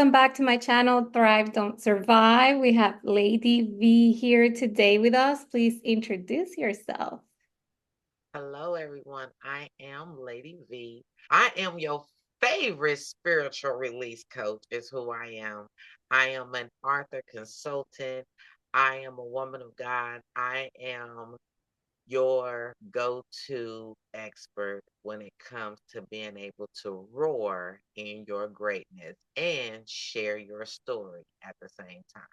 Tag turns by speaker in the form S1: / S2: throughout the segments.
S1: welcome back to my channel, Thrive, Don't Survive. We have Lady V here today with us. Please introduce yourself.
S2: Hello, everyone. I am Lady V. I am your favorite spiritual release coach, is who I am. I am an author consultant. I am a woman of God. I am your go-to expert when it comes to being able to roar in your greatness and share your story at the same time.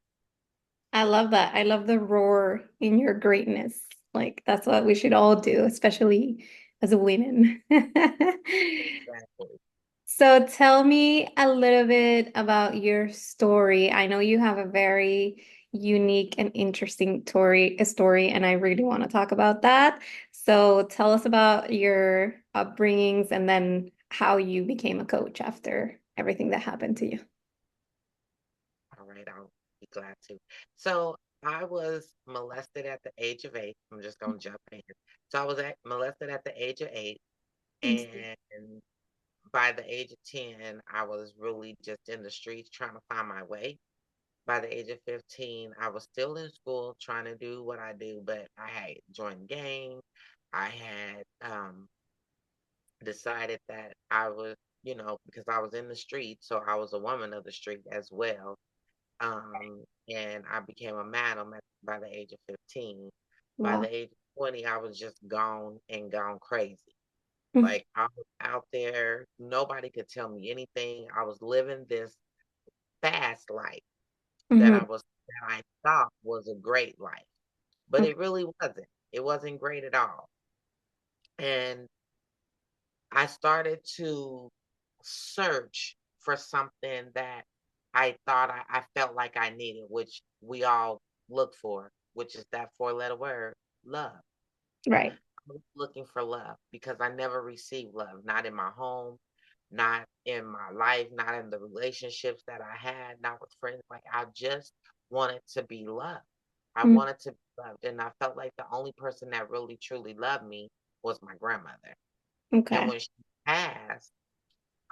S1: I love that. I love the roar in your greatness. Like, that's what we should all do, especially as a women.
S2: Exactly.
S1: So tell me a little bit about your story. I know you have a very unique and interesting story, and I really want to talk about that. So tell us about your upbringings and then how you became a coach after everything that happened to you.
S2: All right, I'll be glad to. So I was molested at the age of 8. I'm just gonna jump in. So I was molested at the age of 8, and by the age of 10, I was really just in the streets trying to find my way. By the age of 15, I was still in school trying to do what I do, but I had joined gangs. I had decided that I was, because I was in the street, so I was a woman of the street as well. And I became a madam by the age of 15. By
S1: Wow.
S2: the age of 20, I was just gone and gone crazy.
S1: Mhm.
S2: Like I was out there, nobody could tell me anything. I was living this fast life
S1: Mhm.
S2: that I thought was a great life, but
S1: Okay.
S2: it really wasn't. It wasn't great at all. And I started to search for something that I felt like I needed, which we all look for, which is that four-letter word, love.
S1: Right.
S2: I was looking for love because I never received love, not in my home, not in my life, not in the relationships that I had, not with friends. Like I just wanted to be loved. I
S1: Mm.
S2: wanted to be loved. And I felt like the only person that really truly loved me was my grandmother. And
S1: Okay.
S2: when she passed,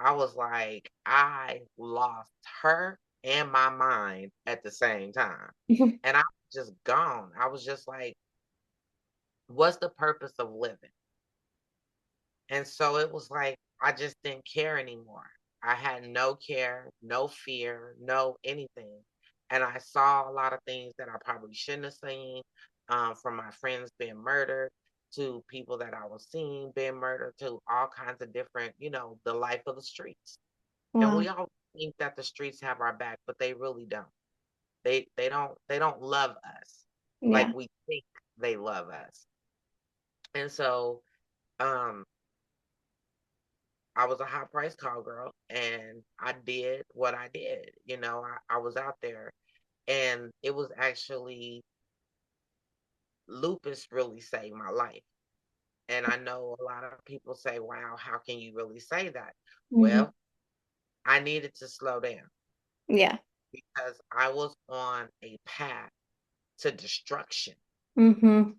S2: I was like, I lost her and my mind at the same time. And I was just gone. I was just like, what's the purpose of living? And so it was like, I just didn't care anymore. I had no care, no fear, no anything. And I saw a lot of things that I probably shouldn't have seen, from my friends being murdered to people that I was seeing being murdered to all kinds of different, the life of the streets. And
S1: Wow.
S2: we all think that the streets have our back, but they really don't. They don't love us like
S1: Yeah.
S2: we think they love us. And so um I was a high price call girl and I did what I did. I was out there and it was actually lupus really saved my life. And I know a lot of people say, wow, how can you really say that?
S1: Hmm.
S2: Well, I needed to slow down
S1: Yeah.
S2: because I was on a path to destruction.
S1: Hmm.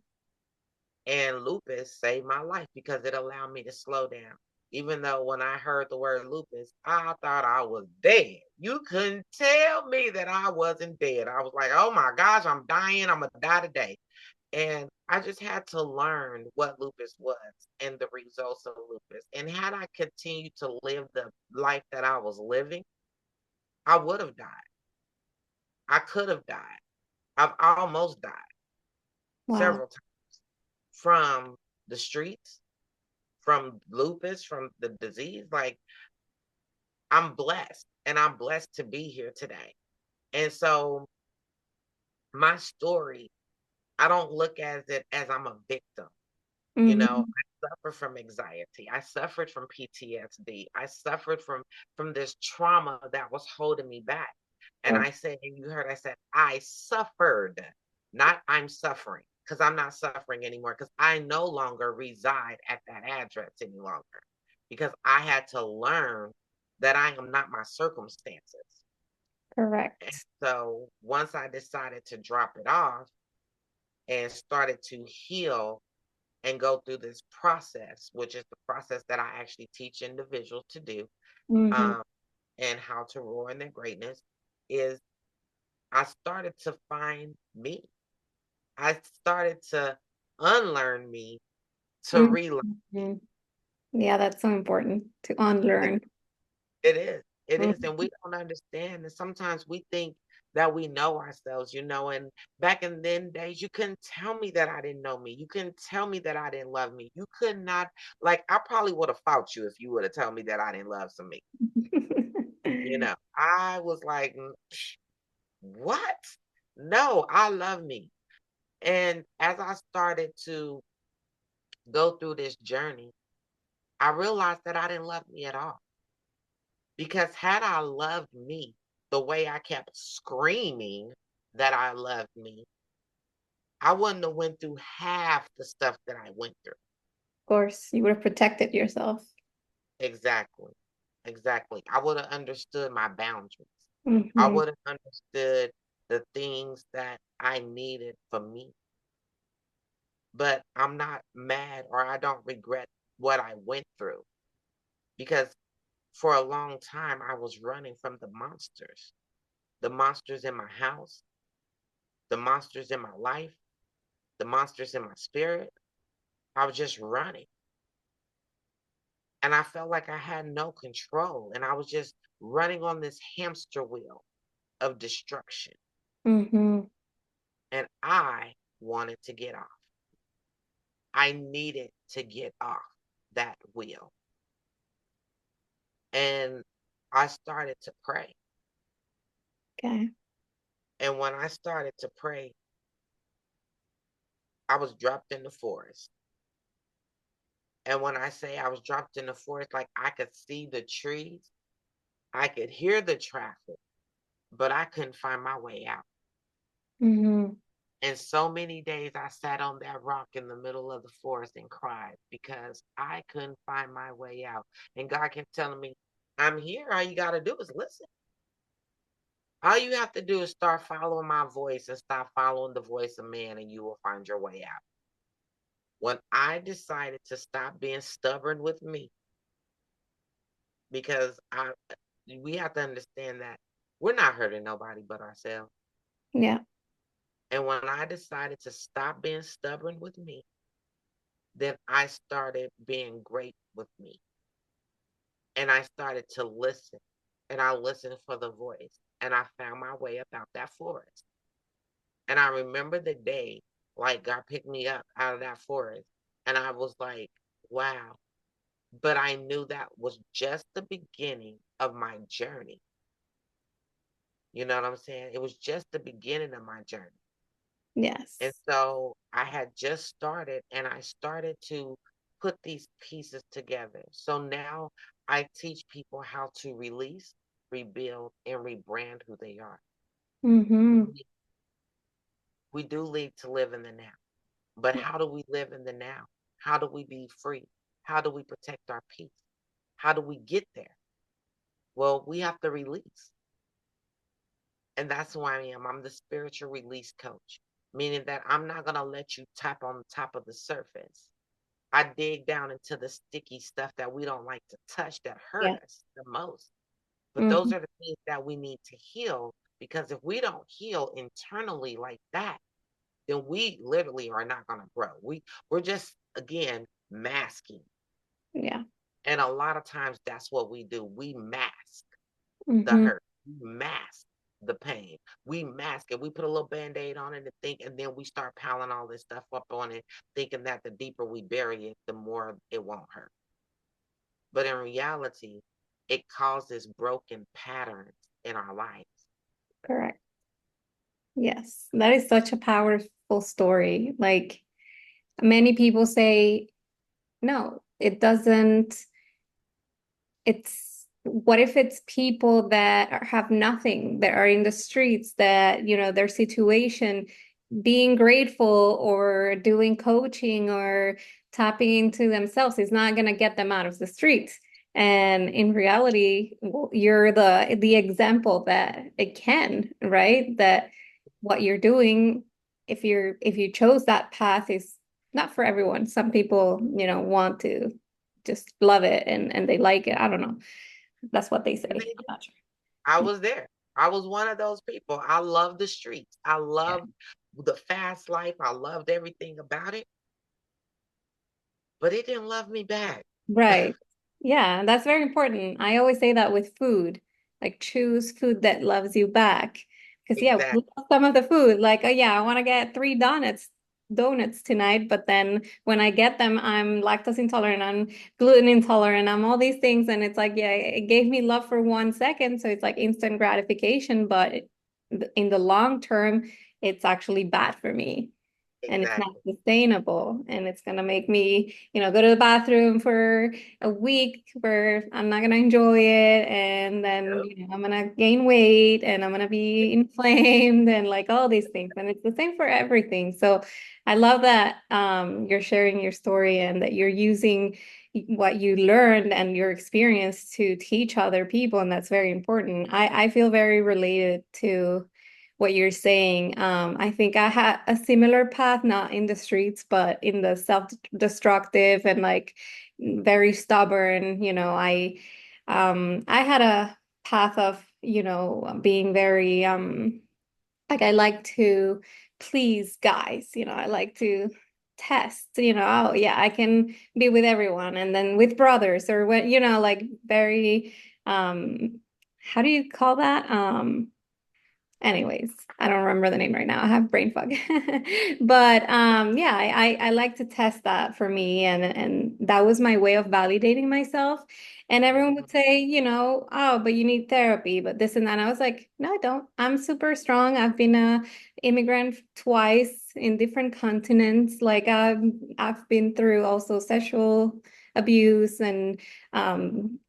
S2: And lupus saved my life because it allowed me to slow down. Even though when I heard the word lupus, I thought I was dead. You couldn't tell me that I wasn't dead. I was like, oh my gosh, I'm dying. I'm going to die today. And I just had to learn what lupus was and the results of lupus. And had I continued to live the life that I was living, I would have died. I could have died. I've almost died
S1: Wow.
S2: several times from the streets, from lupus, from the disease. Like I'm blessed and I'm blessed to be here today. And so my story, I don't look at it as I'm a victim.
S1: Hmm.
S2: I suffer from anxiety. I suffered from PTSD. I suffered from this trauma that was holding me back. And I said, and you heard I said, I suffered, not I'm suffering, because I'm not suffering anymore, because I no longer reside at that address any longer. Because I had to learn that I am not my circumstances. And
S1: Correct.
S2: so once I decided to drop it off and started to heal and go through this process, which is the process that I actually teach individuals to do.
S1: Hmm.
S2: Um, and how to roar in their greatness is I started to find me. I started to unlearn me to relearn me.
S1: Mhm. Yeah, that's so important to unlearn.
S2: It is. It is.
S1: Mhm.
S2: And we don't understand. And sometimes we think that we know ourselves, and back in then days, you couldn't tell me that I didn't know me. You couldn't tell me that I didn't love me. You could not, like, I probably would have fought you if you would have told me that I didn't love some me. I was like, what? No, I love me. And as I started to go through this journey, I realized that I didn't love me at all. Because had I loved me the way I kept screaming that I loved me, I wouldn't have went through half the stuff that I went through.
S1: Of course, you would have protected yourself.
S2: Exactly. Exactly. I would have understood my boundaries. I
S1: Hmm.
S2: would have understood the things that I needed for me. But I'm not mad or I don't regret what I went through because for a long time I was running from the monsters in my house, the monsters in my life, the monsters in my spirit. I was just running. And I felt like I had no control. And I was just running on this hamster wheel of destruction.
S1: Hmm.
S2: And I wanted to get off. I needed to get off that wheel. And I started to pray.
S1: Okay.
S2: And when I started to pray, I was dropped in the forest. And when I say I was dropped in the forest, like I could see the trees, I could hear the traffic, but I couldn't find my way out.
S1: Hmm.
S2: And so many days I sat on that rock in the middle of the forest and cried because I couldn't find my way out. And God kept telling me, I'm here. All you got to do is listen. All you have to do is start following my voice and stop following the voice of man, and you will find your way out. When I decided to stop being stubborn with me, because we have to understand that we're not hurting nobody but ourselves.
S1: Yeah.
S2: And when I decided to stop being stubborn with me, then I started being great with me. And I started to listen. And I listened for the voice. And I found my way up out that forest. And I remember the day, like God picked me up out of that forest. And I was like, wow. But I knew that was just the beginning of my journey. You know what I'm saying? It was just the beginning of my journey. And
S1: Yes.
S2: so I had just started and I started to put these pieces together. So now I teach people how to release, rebuild, and rebrand who they are.
S1: Hmm.
S2: We do need to live in the now. But
S1: Yeah.
S2: how do we live in the now? How do we be free? How do we protect our peace? How do we get there? Well, we have to release. And that's who I am. I'm the spiritual release coach, meaning that I'm not going to let you tap on the top of the surface. I dig down into the sticky stuff that we don't like to touch that hurt
S1: Yeah.
S2: us the most. But those
S1: Hmm.
S2: are the things that we need to heal because if we don't heal internally like that, then we literally are not going to grow. We're just again masking.
S1: Yeah.
S2: And a lot of times that's what we do. We mask the
S1: Hmm.
S2: hurt. We mask the pain. We mask it. We put a little band-aid on it and think, and then we start piling all this stuff up on it, thinking that the deeper we bury it, the more it won't hurt. But in reality, it causes broken patterns in our lives.
S1: Correct. Yes. That is such a powerful story. Like many people say, no, it doesn't. It's what if it's people that have nothing, that are in the streets, that, their situation, being grateful or doing coaching or tapping into themselves is not going to get them out of the streets. And in reality, well, you're the example that it can, right? That what you're doing, if you chose that path, is not for everyone. Some people, want to just love it and they like it. I don't know. That's what they
S2: And
S1: say.
S2: they
S1: I'm
S2: did.
S1: not sure.
S2: I was there. I was one of those people. I loved the streets. I
S1: Yeah.
S2: loved the fast life. I loved everything about it, but it didn't love me back.
S1: Right. Yeah, that's very important. I always say that with food, like choose food that loves you back. Because yeah, we
S2: Exactly.
S1: love some of the food. Like, oh yeah, I want to get three donuts tonight, but then when I get them, I'm lactose intolerant, I'm gluten intolerant, I'm all these things, and it's like, yeah, it gave me love for 1 second, so it's like instant gratification, but in the long term, it's actually bad for me and it's not
S2: Exactly.
S1: sustainable and it's going to make me go to the bathroom for a week where I'm not going to enjoy it and then
S2: Yep.
S1: I'm going to gain weight and I'm going to be inflamed and like all these things and it's the same for everything. So I love that you're sharing your story and that you're using what you learned and your experience to teach other people, and that's very important. I feel very related to what you're saying. I think I had a similar path, not in the streets, but in the self-destructive and like very stubborn. I had a path of, being very like I like to please guys, I like to test, oh yeah, I can be with everyone and then with brothers or when, like very how do you call that? Anyways, I don't remember the name right now. I have brain fog. But yeah, I like to test that for me and that was my way of validating myself. And everyone
S2: Mhm.
S1: would say, oh, but you need therapy, but this and that. And I was like, no, I don't. I'm super strong. I've been a immigrant twice in different continents. Like I've been through also sexual abuse and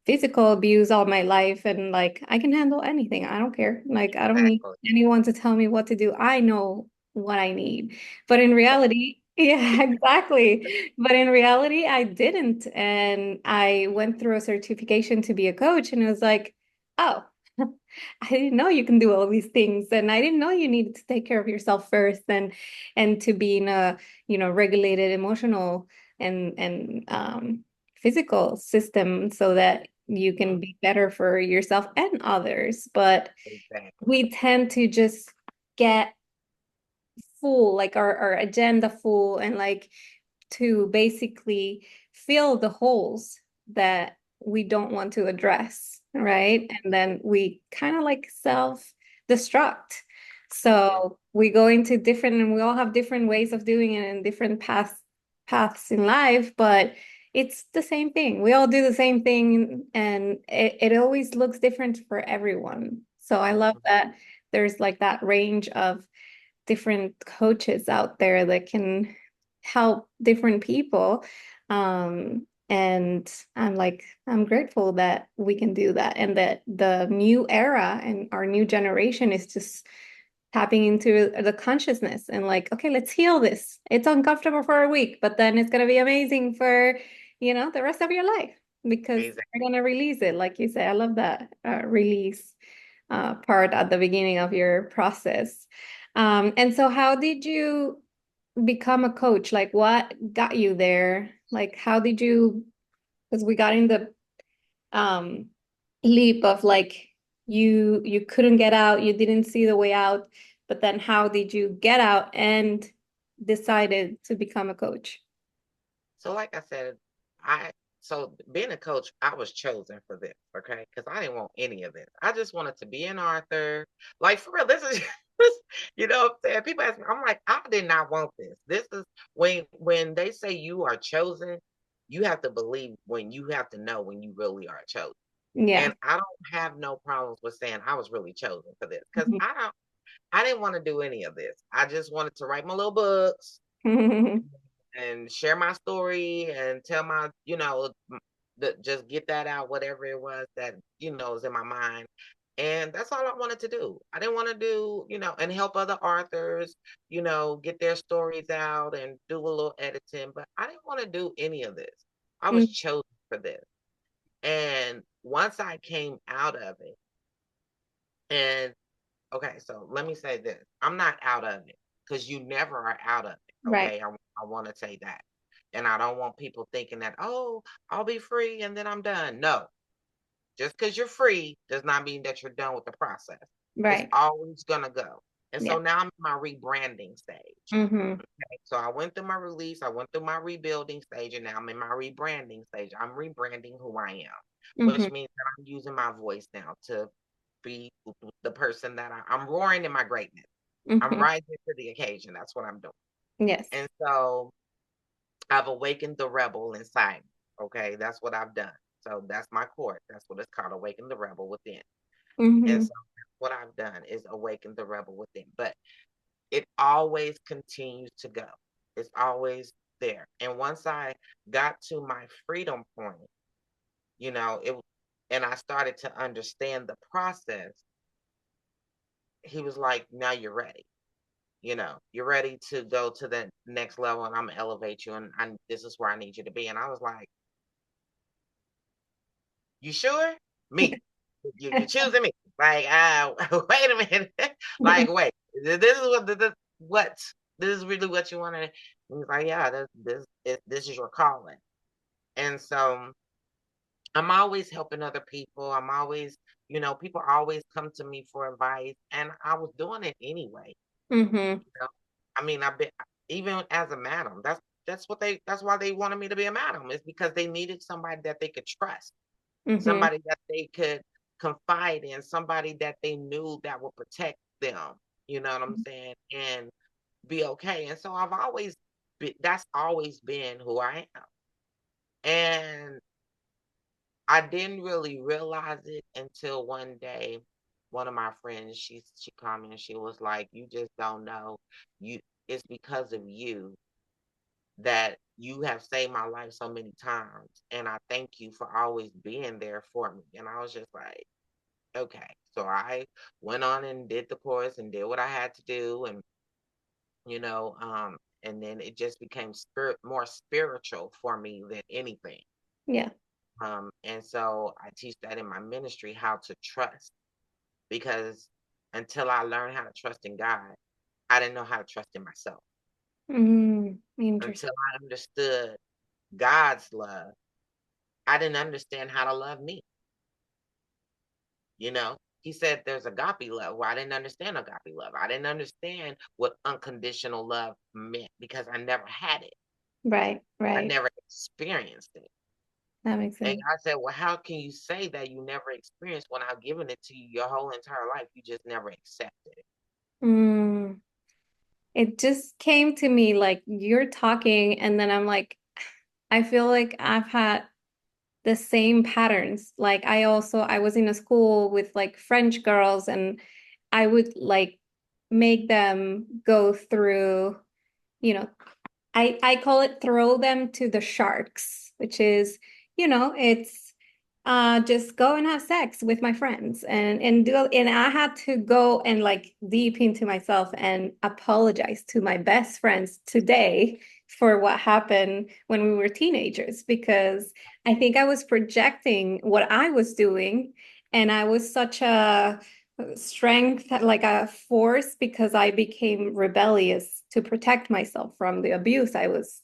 S1: physical abuse all my life and like I can handle anything. I don't care. Like I don't need
S2: Exactly.
S1: anyone to tell me what to do. I know what I need. But in reality, yeah, exactly. But in reality, I didn't. And I went through a certification to be a coach and it was like, oh, I didn't know you can do all these things. And I didn't know you needed to take care of yourself first and to be in a, regulated emotional and physical system so that you
S2: Mhm.
S1: can be better for yourself and others. But
S2: Exactly.
S1: we tend to just get full, like our agenda full, and like to basically fill the holes that we don't want to address, right? And then we kind of like self-destruct.
S2: Yeah.
S1: So we go into different, and we all have different ways of doing it and different paths in life, but it's the same thing. We all do the same thing, and it always looks different for everyone. So I love
S2: Mhm.
S1: that there's like that range of different coaches out there that can help different people. And I'm grateful that we can do that and that the new era and our new generation is just tapping into the consciousness and like, okay, let's heal this. It's uncomfortable for a week, but then it's going to be amazing for, the rest of your life because
S2: Exactly.
S1: we're going to release it. Like you said, I love that release part at the beginning of your process. And so how did you become a coach? Like what got you there? Like how did you, because we got in the um leap of like you couldn't get out, you didn't see the way out, but then how did you get out and decided to become a coach?
S2: So, like I said, I so being a coach, I was chosen for this, okay? Because I didn't want any of this. I just wanted to be an author. Like for real, this is what I'm saying. People ask me, I'm like, I did not want this. This is when they say you are chosen, you have to believe when you have to know when you really are chosen.
S1: Yeah.
S2: And I don't have no problems with saying I was really chosen for this because I didn't want to do any of this. I just wanted to write my little books and share my story and tell my, just get that out, whatever it was that, is in my mind. And that's all I wanted to do. I didn't want to do, and help other authors, get their stories out and do a little editing, but I didn't want to do any of this. I was chosen for this. And once I came out of it, and okay, so let me say this. I'm not out of it because you never are out of it.
S1: Right.
S2: Okay. I want to say that. And I don't want people thinking that, oh, I'll be free and then I'm done. No, Just because you're free does not mean that you're done with the process. It's
S1: Right.
S2: always gonna go. And
S1: Yeah.
S2: so now I'm in my rebranding stage.
S1: Mm-hmm.
S2: Okay. So I went through my release, I went through my rebuilding stage, and now I'm in my rebranding stage. I'm rebranding who I am,
S1: Mm-hmm.
S2: which means that I'm using my voice now to be the person that I'm roaring in my greatness. I'm
S1: Mm-hmm.
S2: rising to the occasion. That's what I'm doing.
S1: Yes.
S2: And so I've awakened the rebel inside me. Okay, that's what I've done. So that's my course. That's what it's called, Awaken the Rebel Within. And
S1: Mm-hmm.
S2: so what I've done is awaken the rebel within. But it always continues to go. It's always there. And once I got to my freedom point, you know, it and I started to understand the process, he was like, now you're ready. You know, you're ready to go to the next level and I'm gonna elevate you and this is where I need you to be. And I was like, you sure? Me. You're choosing me. Like, wait a minute. Like, wait, this is what this is really what you want to. He's like, yeah, this is your calling. And so I'm always helping other people. I'm always, people always come to me for advice, and I was doing it anyway.
S1: Mm-hmm.
S2: You know? I mean, I've been even as a madam. That's why they wanted me to be a madam. Is because they needed somebody that they could trust,
S1: Mm-hmm.
S2: somebody that they could confide in, somebody that they knew that would protect them. You know what I'm saying? And be okay. And so that's always been who I am. And I didn't really realize it until one day, one of my friends, she called me and she was like, "You just don't know. You it's because of you that you have saved my life so many times. And I thank you for always being there for me." And I was just like, okay. So I went on and did the course and did what I had to do. And, you know, um, and then it just became more spiritual for me than anything.
S1: Yeah.
S2: And so I teach that in my ministry, how to trust, because until I learned how to trust in God, I didn't know how to trust in myself.
S1: Mm,
S2: Until
S1: interesting.
S2: I understood God's love, I didn't understand how to love me. You know, he said there's agape love. Well, I didn't understand agape love. I didn't understand what unconditional love meant because I never had it.
S1: Right.
S2: I
S1: Right.
S2: never experienced it.
S1: That makes
S2: And
S1: sense.
S2: I said, well, how can you say that you never experienced when I've given it to you your whole entire life? You just never accepted it.
S1: Mm. It just came to me like you're talking, and then I'm like, I feel like I've had the same patterns. Like I was in a school with like French girls, and I would like make them go through, you know, I call it throw them to the sharks, which is, it's just go and have sex with my friends and I had to go and like deep into myself and apologize to my best friends today for what happened when we were teenagers because I think I was projecting what I was doing and I was such a strength, like a force, because I became rebellious to protect myself from the abuse I was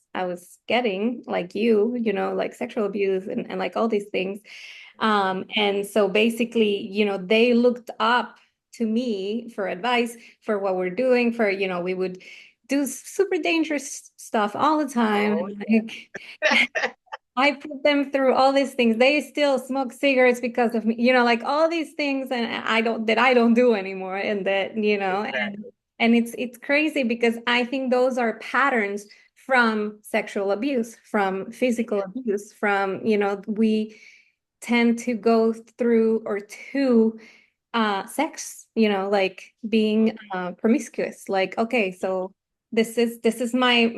S1: getting, like like sexual abuse and like all these things.
S2: Mhm.
S1: And so basically, they looked up to me for advice for what we're doing, we would do super dangerous stuff all the time.
S2: Oh,
S1: Like, I put them through all these things. They still smoke cigarettes because of me, like all these things and I don't do anymore. And that,
S2: exactly.
S1: and it's crazy because I think those are patterns from sexual abuse, from physical
S2: Yeah.
S1: abuse, from, we tend to go through or to sex, like being
S2: Mhm.
S1: promiscuous. Like, okay, so this is my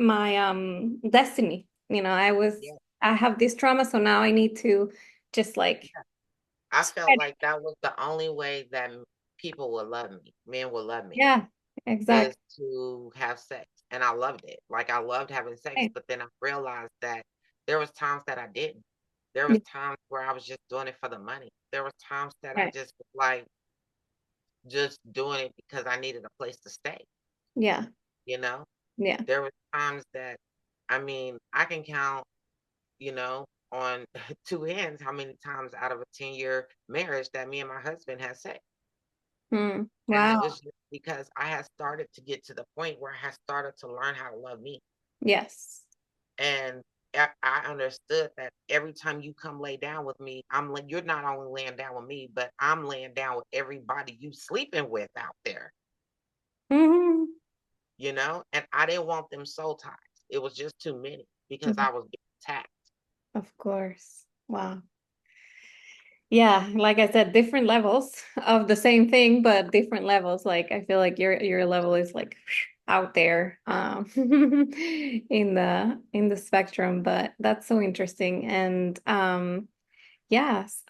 S1: destiny.
S2: Yeah.
S1: I have this trauma, so now I need to just like
S2: Yeah. I felt
S1: spread it.
S2: like that was the only way that people would love me, men would love me,
S1: Yeah,
S2: is
S1: exactly.
S2: to have sex. And I loved it. Like I loved having sex, but then I realized that there was times that I didn't. There was
S1: Yeah,
S2: times where I was just doing it for the money. There was times that I
S1: right.
S2: just was like just doing it because I needed a place to stay,
S1: Yeah,
S2: you know?
S1: yeah.
S2: There was times that I mean, I can count, you know, on two hands how many times out of a 10-year marriage that me and my husband had sex.
S1: Hmm.
S2: And it
S1: Wow.
S2: was just because I had started to get to the point where I had started to learn how to love me.
S1: Yes.
S2: And I understood that every time you come lay down with me, I'm like, you're not only laying down with me, but I'm laying down with everybody you sleeping with out there,
S1: Hmm.
S2: you know? And I didn't want them soul ties. It was just too many because I was being attacked.
S1: Of course. Wow. Yeah, like I said, different levels of the same thing, but different levels. Like I feel like your level is like out there in the spectrum, but that's so interesting. And yes.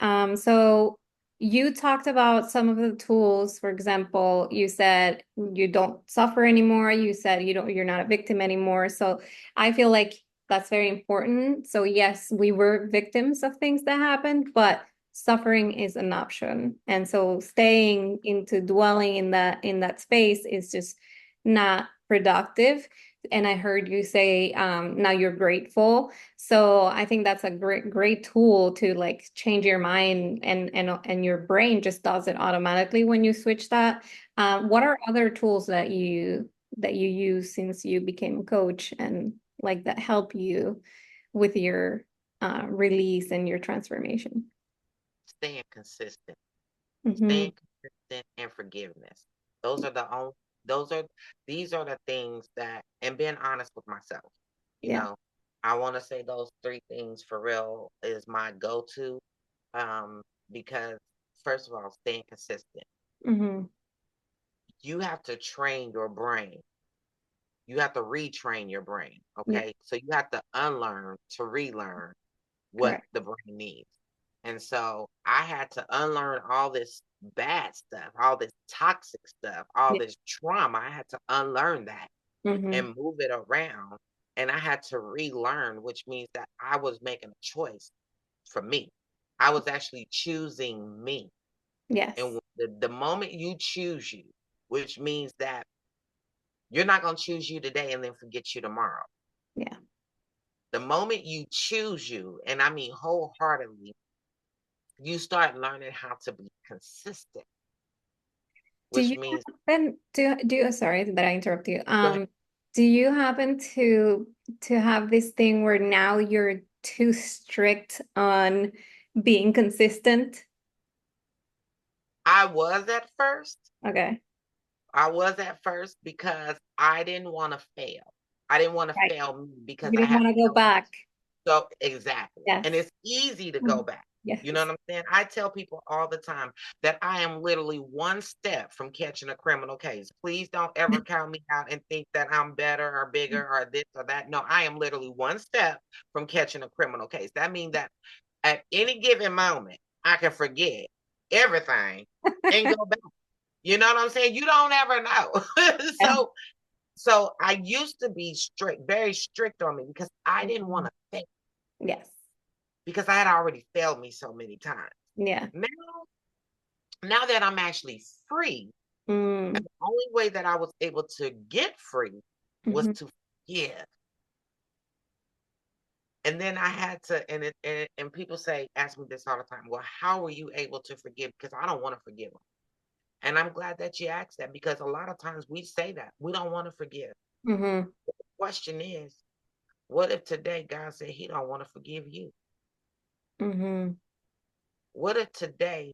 S1: So you talked about some of the tools. For example, you said you don't suffer anymore. You said you're not a victim anymore. So I feel like that's very important. So yes, we were victims of things that happened, but suffering is an option. And so staying into dwelling in that space is just not productive. And I heard you say now you're grateful. So I think that's a great tool to like change your mind and your brain just does it automatically when you switch that. What are other tools that you use since you became a coach and like that help you with your release and your transformation?
S2: Staying consistent.
S1: Mm-hmm.
S2: Staying consistent and forgiveness. Those are the only those are these are the things that, and being honest with myself. You
S1: Yeah.
S2: know, I want to say those three things for real is my go-to. Because first of all, staying consistent.
S1: Mm-hmm.
S2: You have to train your brain. You have to retrain your brain.
S1: Yeah.
S2: Okay. So you have to unlearn to relearn what
S1: Correct.
S2: the brain needs. And so I had to unlearn all this bad stuff, all this toxic stuff, all
S1: Yeah.
S2: this trauma. I had to unlearn that
S1: Mm-hmm.
S2: and move it around. And I had to relearn, which means that I was making a choice for me. I was actually choosing me.
S1: Yes.
S2: And the moment you choose you, which means that you're not going to choose you today and then forget you tomorrow.
S1: Yeah.
S2: The moment you choose you, and I mean wholeheartedly, you start learning how to be consistent,
S1: Do
S2: which
S1: you
S2: means
S1: happen do you, sorry that I interrupt you.
S2: go ahead.
S1: Do you happen to have this thing where now you're too strict on being consistent?
S2: I was at first.
S1: Okay.
S2: I was at first because I didn't want to fail. I didn't want to
S1: Right.
S2: fail me because
S1: You
S2: I
S1: didn't
S2: had
S1: want to go
S2: failed.
S1: back.
S2: So exactly. And
S1: Yes.
S2: it's easy to go
S1: Mhm.
S2: back.
S1: Yes.
S2: You know what I'm saying? I tell people all the time that I am literally one step from catching a criminal case. Please don't ever count me out and think that I'm better or bigger or this or that. No, I am literally one step from catching a criminal case. That means that at any given moment, I can forget everything and go back. You know what I'm saying? You don't ever know.
S1: Yeah.
S2: so I used to be strict, very strict on me because I didn't want
S1: Mhm.
S2: to fail
S1: Yes.
S2: because I had already failed me so many times.
S1: Yeah.
S2: Now, now that I'm actually free, and
S1: Mm.
S2: the only way that I was able to get free was
S1: Hmm.
S2: to forgive. And then I had to, and people ask me this all the time. Well, how were you able to forgive? Because I don't want to forgive them. And I'm glad that you asked that because a lot of times we say that we don't want to forgive.
S1: Hmm.
S2: The question is, what if today God said He don't want to forgive you?
S1: Hmm.
S2: What if today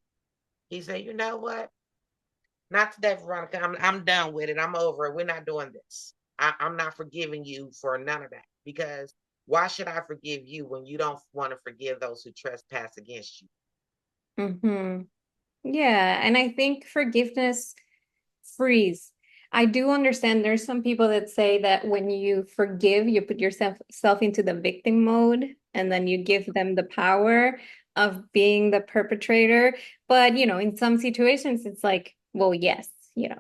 S2: He said, you know what? Not today, Veronica. I'm done with it. I'm over it. We're not doing this. I'm not forgiving you for none of that because why should I forgive you when you don't want to forgive those who trespass against you?
S1: Hmm. Yeah. And I think forgiveness freeze. I do understand there's some people that say that when you forgive, you put yourself into the victim mode and then you give them the power of being the perpetrator. But, in some situations, it's like, well, yes,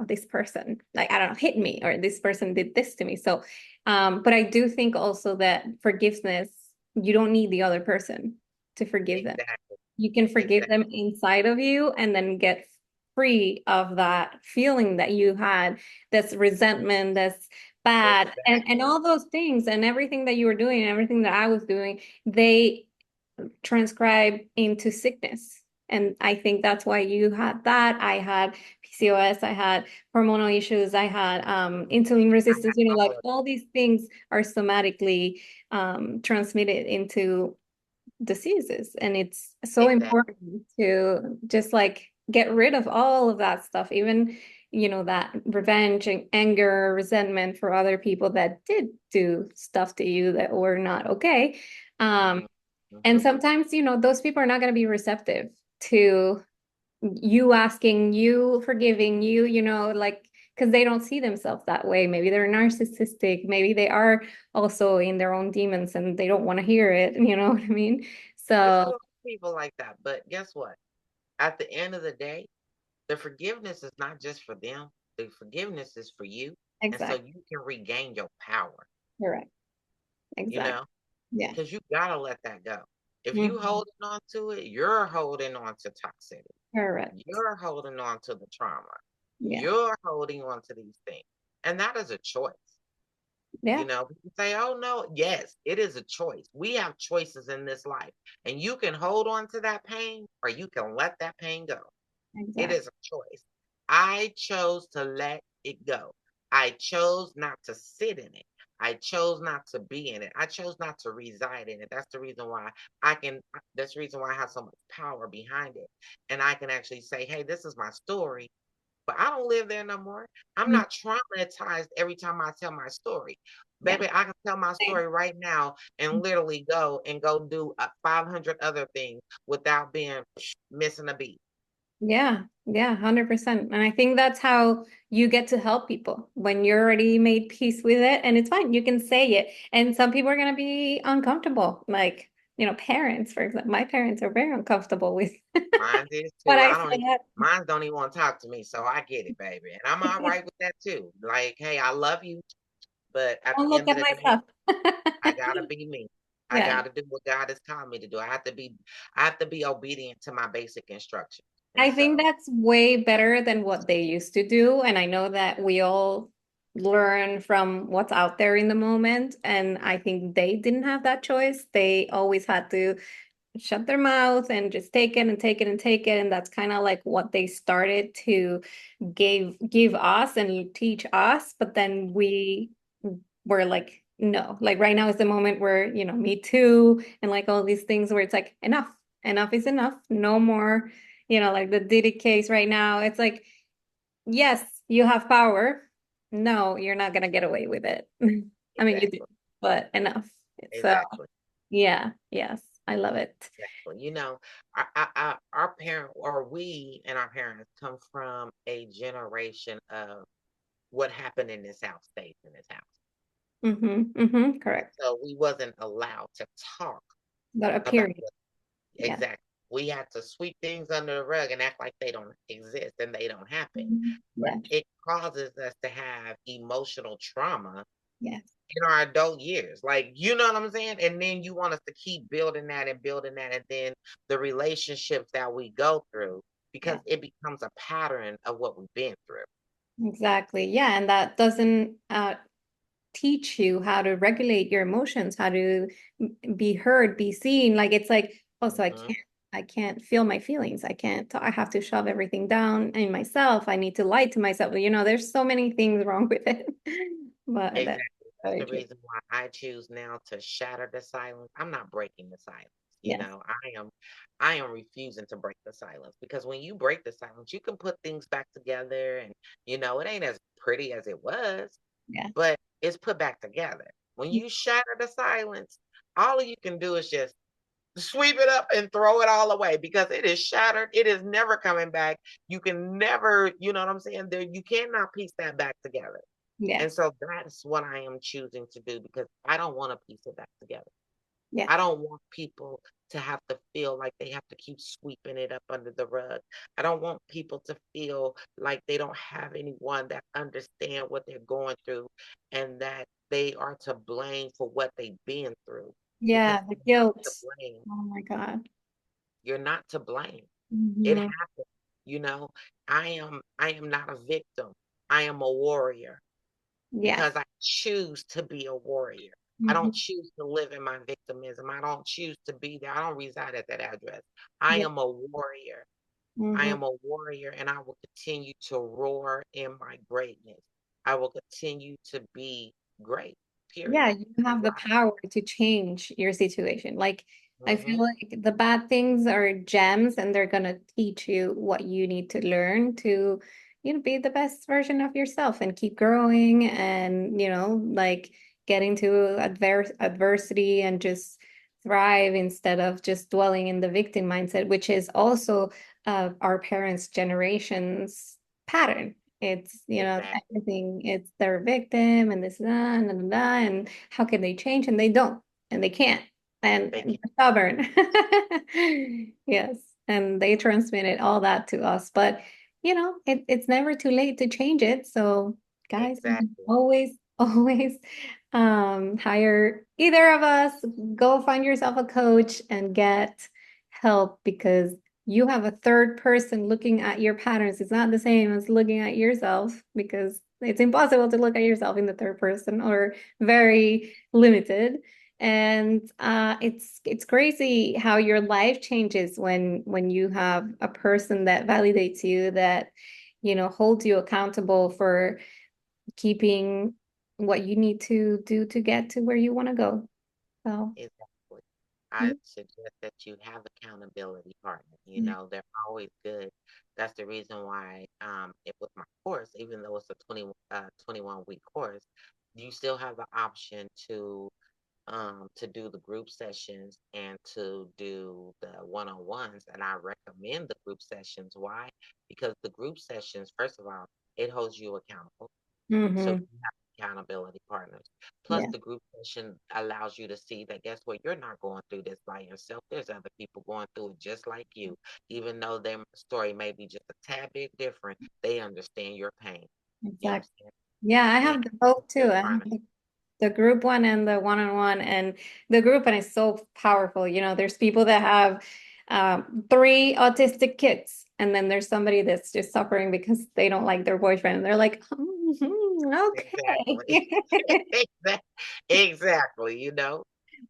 S1: this person, like, I don't know, hit me or this person did this to me. So, but I do think also that forgiveness, you don't need the other person to forgive them.
S2: Exactly.
S1: You can forgive them
S2: Exactly.
S1: inside of you and then get free of that feeling that you had, that's resentment, that's bad, and
S2: Exactly.
S1: all those things and everything that you were doing and everything that I was doing, they transcribe into sickness. And I think that's why you had that. I had PCOS, I had hormonal issues, I had insulin
S2: I
S1: resistance,
S2: had
S1: like
S2: all of
S1: all these things are somatically transmitted into diseases. And it's so
S2: exactly.
S1: important to just like get rid of all of that stuff, even, that revenge and anger, resentment for other people that did do stuff to you that were not okay. Um,
S2: Hmm.
S1: and
S2: Hmm.
S1: sometimes, those people are not going to be receptive to you asking, you forgiving, like, because they don't see themselves that way. Maybe they're narcissistic. Maybe they are also in their own demons and they don't want to hear it. You know what I mean?
S2: There's a
S1: So,
S2: lot of people like that, but guess what? At the end of the day, the forgiveness is not just for them. The forgiveness is for you, and so
S1: exactly.
S2: you can regain your power.
S1: Correct.
S2: You
S1: Exactly.
S2: know,
S1: Yeah.
S2: because you gotta let that go. If you
S1: Mhm.
S2: holding on to it, you're holding on to toxicity.
S1: Correct.
S2: You're holding on to the trauma.
S1: Yeah.
S2: You're holding on to these things, and that is a choice.
S1: Yeah.
S2: People say, "Oh no, yes, it is a choice. We have choices in this life, and you can hold on to that pain, or you can let that pain go. It
S1: Exactly.
S2: is a choice. I chose to let it go. I chose not to sit in it. I chose not to be in it. I chose not to reside in it. That's the reason why that's the reason why I have so much power behind it. And I can actually say, hey, this is my story, but I don't live there no more. I'm
S1: Mm.
S2: not traumatized every time I tell my story.
S1: Yeah.
S2: Baby, I can tell my
S1: Same.
S2: story right now and literally go do 500 other things without being missing a beat.
S1: Yeah. Yeah. 100%. And I think that's how you get to help people when you're already made peace with it. And it's fine. You can say it. And some people are going to be uncomfortable. Like, parents, for example, my parents are very uncomfortable with
S2: Mine is
S1: what
S2: too.
S1: I
S2: I don't even,
S1: said.
S2: mine don't even want to talk to me, so I get it, baby. And I'm all right with that too. Like, hey, I love you, but at
S1: Don't
S2: the
S1: look
S2: end of
S1: at
S2: the
S1: my
S2: day,
S1: stuff.
S2: I gotta be me. I
S1: Yeah.
S2: gotta do what God has called me to do. I have to be obedient to my basic instructions. And
S1: I think
S2: so,
S1: that's way better than what they used to do. And I know that we all learn from what's out there in the moment. And I think they didn't have that choice. They always had to shut their mouth and just take it and take it and take it. And that's kind of like what they started to give us and teach us. But then we were like, no, like right now is the moment where, me too, and like all these things where it's like, enough is enough, no more, like the Diddy case right now. It's like, yes, you have power. No, you're not gonna get away with it. I mean, you do,
S2: exactly,
S1: but enough. So,
S2: exactly,
S1: yeah, yes, I love it.
S2: exactly. Our parent or we and our parents come from a generation of what happened in this house stays in this house.
S1: Correct.
S2: So we wasn't allowed to talk
S1: That
S2: about
S1: appearing.
S2: what
S1: Yeah.
S2: exactly. We had to sweep things under the rug and act like they don't exist and they don't happen. But
S1: Yeah.
S2: it causes us to have emotional trauma
S1: Yes.
S2: in our adult years. Like, you know what I'm saying? And then you want us to keep building that and building that. And then the relationships that we go through, because
S1: Yeah.
S2: it becomes a pattern of what we've been through.
S1: Exactly. Yeah, and that doesn't teach you how to regulate your emotions, how to be heard, be seen. Like it's like, oh, so
S2: Hmm.
S1: I can't feel my feelings. I have to shove everything down in myself. I need to lie to myself. There's so many things wrong with it. But that's
S2: Exactly. That's
S1: very
S2: the
S1: true.
S2: reason why I choose now to shatter the silence. I'm not breaking the silence.
S1: Yes.
S2: I am refusing to break the silence because when you break the silence, you can put things back together and it ain't as pretty as it was,
S1: Yeah.
S2: but it's put back together. When you shatter the silence, all you can do is just sweep it up and throw it all away because it is shattered. It is never coming back. You can never, you know what I'm saying? There, you cannot piece that back together. And
S1: Yes.
S2: so that's what I am choosing to do because I don't want to piece it back together.
S1: Yeah.
S2: I don't want people to have to feel like they have to keep sweeping it up under the rug. I don't want people to feel like they don't have anyone that understand what they're going through and that they are to blame for what they've been through because
S1: Yeah. The
S2: you're not
S1: guilt.
S2: to blame.
S1: Oh my God.
S2: You're not to blame. It
S1: Hmm.
S2: happened. You know, I am not a victim. I am a warrior
S1: Yeah.
S2: because I choose to be a warrior. I don't
S1: Hmm.
S2: choose to live in my victimism. I don't choose to be there. I don't reside at that address. I
S1: Yeah.
S2: am a warrior. I
S1: Hmm.
S2: am a warrior and I will continue to roar in my greatness. I will continue to be great,
S1: Yeah,
S2: period.
S1: you
S2: And
S1: have the
S2: why?
S1: power to change your situation. Like, I feel
S2: Hmm.
S1: like the bad things are gems and they're gonna teach you what you need to learn to, be the best version of yourself and keep growing and, like getting to adversity and just thrive instead of just dwelling in the victim mindset, which is also our parents' generation's pattern. It's,
S2: Exactly.
S1: everything, it's their victim and this, and how can they change? And they don't, and they can't,
S2: They
S1: and
S2: can.
S1: they're stubborn. Yes. And they transmitted all that to us. But, it's never too late to change it. So, guys, you can
S2: Exactly.
S1: always, always hire either of us, go find yourself a coach and get help because you have a third person looking at your patterns. It's not the same as looking at yourself because it's impossible to look at yourself in the third person or very limited. And it's crazy how your life changes when you have a person that validates you, that holds you accountable for keeping what you need to do to get to where you want to go. So,
S2: Exactly. I
S1: mm,
S2: suggest that you have accountability partners.
S1: yeah.
S2: They're always good. That's the reason why it with my course, even though it's a 21-week course, you still have the option to do the group sessions and to do the one-on-ones. And I recommend the group sessions. Why? Because the group sessions, first of all, it holds you accountable. So
S1: Hmm.
S2: you have accountability partners. Plus,
S1: Yeah,
S2: the group session allows you to see that guess what? You're not going through this by yourself. There's other people going through it just like you. Even though their story may be just a tad bit different, they understand your pain. You
S1: exactly.
S2: understand?
S1: Yeah, I
S2: And
S1: have the both too.
S2: they're
S1: I
S2: trying
S1: have
S2: to
S1: the group one and the one-on-one, and the group one is so powerful. There's people that have three autistic kids, and then there's somebody that's just suffering because they don't like their boyfriend. And they're like,
S2: exactly.
S1: okay.
S2: Exactly, And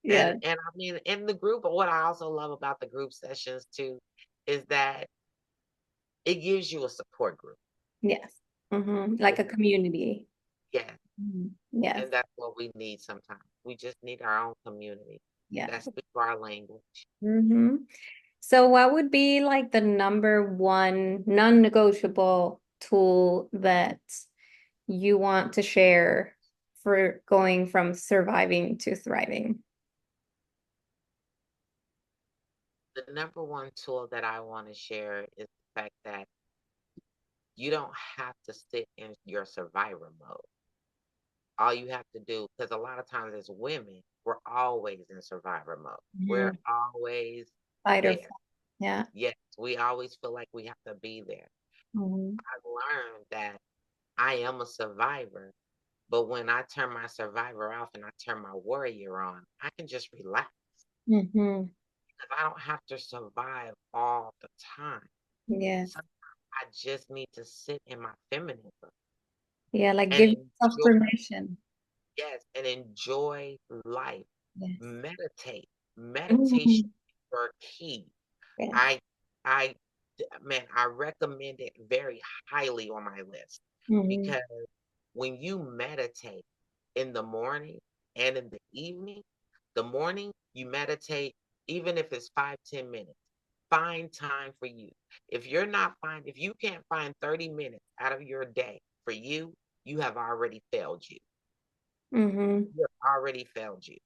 S1: Yeah.
S2: and I mean in the group, what I also love about the group sessions too is that it gives you a support group.
S1: Yes. Like
S2: It-
S1: a community.
S2: Yeah,
S1: Mhm. Yes.
S2: and that's what we need sometimes. We just need our own community
S1: Yeah.
S2: that speaks our language.
S1: Hmm. So what would be like the number one non-negotiable tool that you want to share for going from surviving to thriving?
S2: The number one tool that I want to share is the fact that you don't have to sit in your survivor mode. All you have to do, because a lot of times as women, we're always in survivor mode. We're
S1: Mhm.
S2: always
S1: Fight or
S2: there.
S1: flight. Yeah.
S2: Yes, we always feel like we have to be there.
S1: Hmm.
S2: I've learned that I am a survivor, but when I turn my survivor off and I turn my warrior on, I can just relax
S1: Hmm.
S2: because I don't have to survive all the time.
S1: Yes.
S2: Sometimes I just need to sit in my feminism
S1: Yeah, like
S2: and
S1: give yourself
S2: enjoy,
S1: permission.
S2: yes, and enjoy life.
S1: Yes.
S2: Meditate. Meditation
S1: Mhm.
S2: is your key.
S1: Yes.
S2: I, I, man, I recommend it very highly on my list
S1: Hmm.
S2: because when you meditate in the morning and in the evening, the morning you meditate, even if it's 5, 10 minutes, find time for you. If you can't find 30 minutes out of your day for you, you have already failed you.
S1: Hmm.
S2: You have already failed you.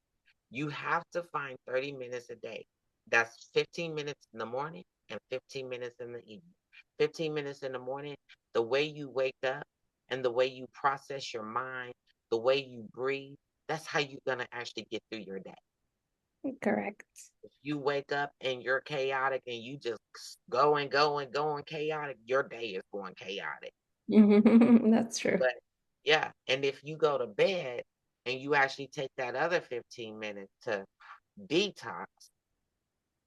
S2: You have to find 30 minutes a day. That's 15 minutes in the morning and 15 minutes in the evening. 15 minutes in the morning, the way you wake up and the way you process your mind, the way you breathe, that's how you're going to actually get through your day.
S1: Correct.
S2: If you wake up and you're chaotic and you just going chaotic, your day is going chaotic.
S1: That's true.
S2: But yeah, and if you go to bed and you actually take that other 15 minutes to detox,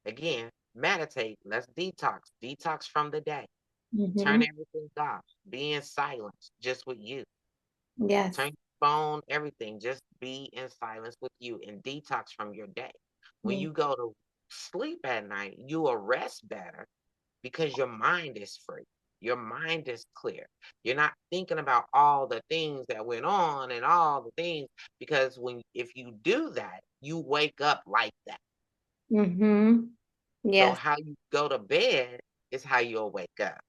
S2: again, meditate, let's detox from the day. Turn
S1: Hmm.
S2: everything off, be in silence just with you.
S1: Yes.
S2: Turn your phone, everything. Just be in silence with you and detox from your day. When you go to sleep at night, you will rest better because your mind is free. Your mind is clear. You're not thinking about all the things that went on and all the things because if you do that, you wake up like that.
S1: Mm-hmm.
S2: So
S1: Yes,
S2: how you go to bed is how you'll wake up.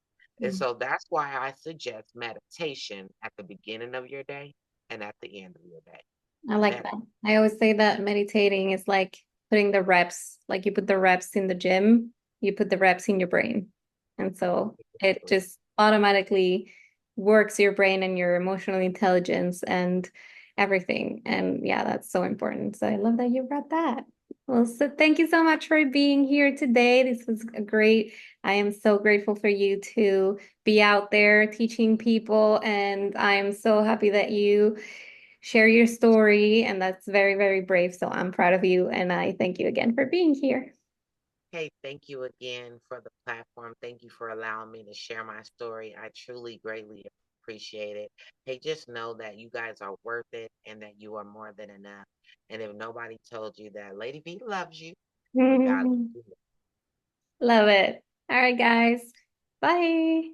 S2: And
S1: mm,
S2: so that's why I suggest meditation at the beginning of your day and at the end of your day.
S1: I like
S2: Med-
S1: that. I always say that meditating is like putting the reps, like you put the reps in the gym, you put the reps in your brain. And so it just automatically works your brain and your emotional intelligence and everything. And yeah, that's so important. So I love that you brought that. Well, so thank you so much for being here today. This was a great. I am so grateful for you to be out there teaching people, and I am so happy that you share your story, and that's very, very brave. So I'm proud of you, and I thank you again for being here.
S2: Hey, thank you again for the platform. Thank you for allowing me to share my story. I truly greatly appreciate it. Hey, just know that you guys are worth it and that you are more than enough. And if nobody told you that Lady B loves you, you got
S1: Love it. All right, guys. Bye.